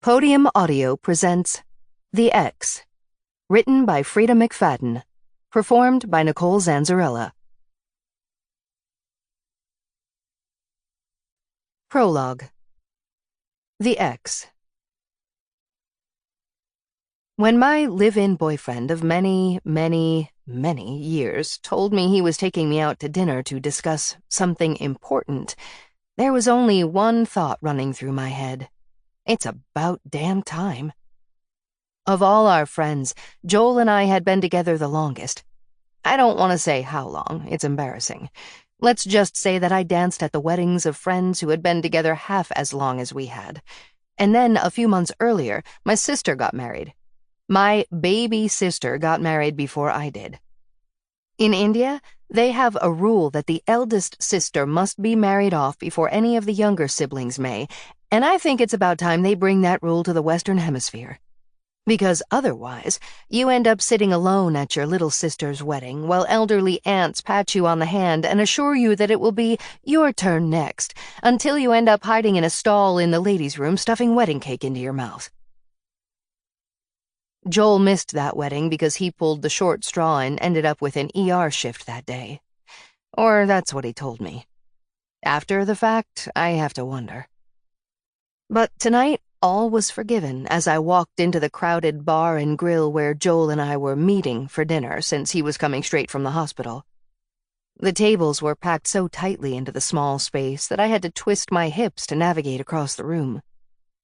Podium Audio presents The X, written by Freida McFadden, performed by Nicole Zanzarella. Prologue. The X. When my live-in boyfriend of many years told me he was taking me out to dinner to discuss something important, there was only one thought running through my head. It's about damn time. Of all our friends, Joel and I had been together the longest. I don't want to say how long, it's embarrassing. Let's just say that I danced at the weddings of friends who had been together half as long as we had. And then, a few months earlier, my sister got married. My baby sister got married before I did. In India, they have a rule that the eldest sister must be married off before any of the younger siblings may, and I think it's about time they bring that rule to the Western Hemisphere. Because otherwise, you end up sitting alone at your little sister's wedding while elderly aunts pat you on the hand and assure you that it will be your turn next, until you end up hiding in a stall in the ladies' room stuffing wedding cake into your mouth. Joel missed that wedding because he pulled the short straw and ended up with an ER shift that day. Or that's what he told me. After the fact, I have to wonder. But tonight, all was forgiven as I walked into the crowded bar and grill where Joel and I were meeting for dinner since he was coming straight from the hospital. The tables were packed so tightly into the small space that I had to twist my hips to navigate across the room.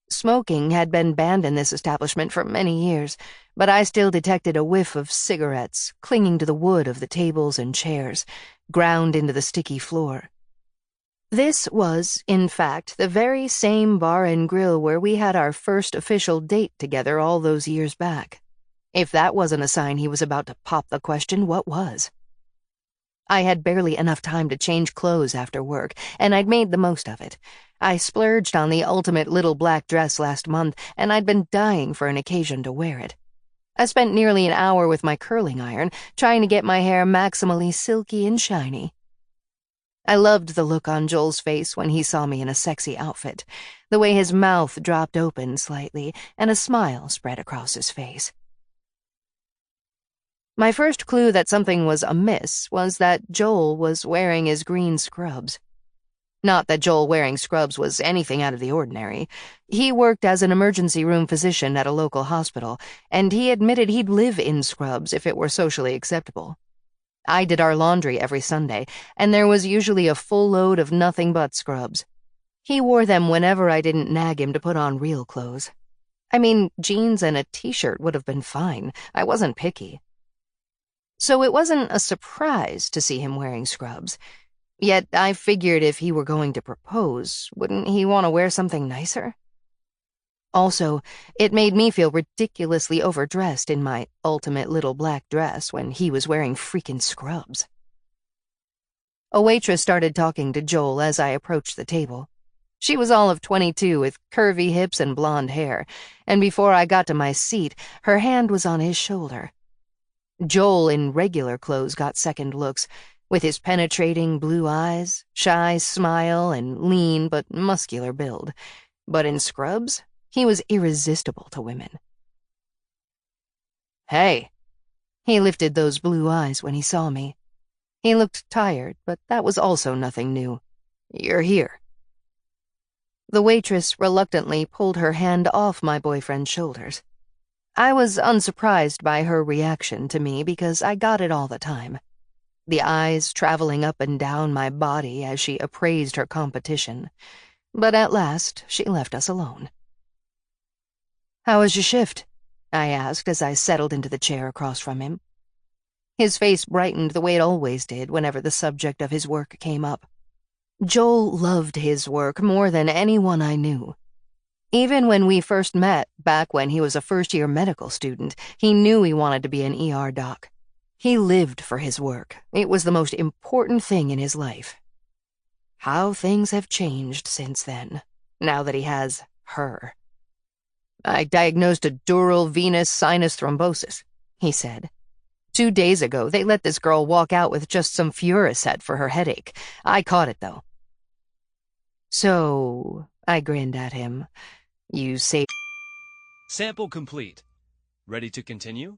Smoking had been banned in this establishment for many years, but I still detected a whiff of cigarettes clinging to the wood of the tables and chairs, ground into the sticky floor. This was, in fact, the very same bar and grill where we had our first official date together all those years back. If that wasn't a sign he was about to pop the question, what was? I had barely enough time to change clothes after work, and I'd made the most of it. I splurged on the ultimate little black dress last month, and I'd been dying for an occasion to wear it. I spent nearly an hour with my curling iron, trying to get my hair maximally silky and shiny. I loved the look on Joel's face when he saw me in a sexy outfit, the way his mouth dropped open slightly and a smile spread across his face. My first clue that something was amiss was that Joel was wearing his green scrubs. Not that Joel wearing scrubs was anything out of the ordinary. He worked as an emergency room physician at a local hospital, and he admitted he'd live in scrubs if it were socially acceptable. I did our laundry every Sunday, and there was usually a full load of nothing but scrubs. He wore them whenever I didn't nag him to put on real clothes. I mean, jeans and a t-shirt would have been fine. I wasn't picky. So it wasn't a surprise to see him wearing scrubs. Yet I figured if he were going to propose, wouldn't he want to wear something nicer? Also, it made me feel ridiculously overdressed in my ultimate little black dress when he was wearing freaking scrubs. A waitress started talking to Joel as I approached the table. She was all of 22 with curvy hips and blonde hair, and before I got to my seat, her hand was on his shoulder. Joel in regular clothes got second looks, with his penetrating blue eyes, shy smile, and lean but muscular build. But in scrubs, he was irresistible to women. "Hey." He lifted those blue eyes when he saw me. He looked tired, but that was also nothing new. "You're here." The waitress reluctantly pulled her hand off my boyfriend's shoulders. I was unsurprised by her reaction to me because I got it all the time. The eyes traveling up and down my body as she appraised her competition. But at last, she left us alone. "How was your shift?" I asked as I settled into the chair across from him. His face brightened the way it always did whenever the subject of his work came up. Joel loved his work more than anyone I knew. Even when we first met, back when he was a first-year medical student, he knew he wanted to be an ER doc. He lived for his work. It was the most important thing in his life. How things have changed since then, now that he has her. "I diagnosed a dural venous sinus thrombosis," he said. 2 days ago, they let this girl walk out with just some Furacet for her headache. I caught it, though. "So," I grinned at him, "you say Sample complete. Ready to continue?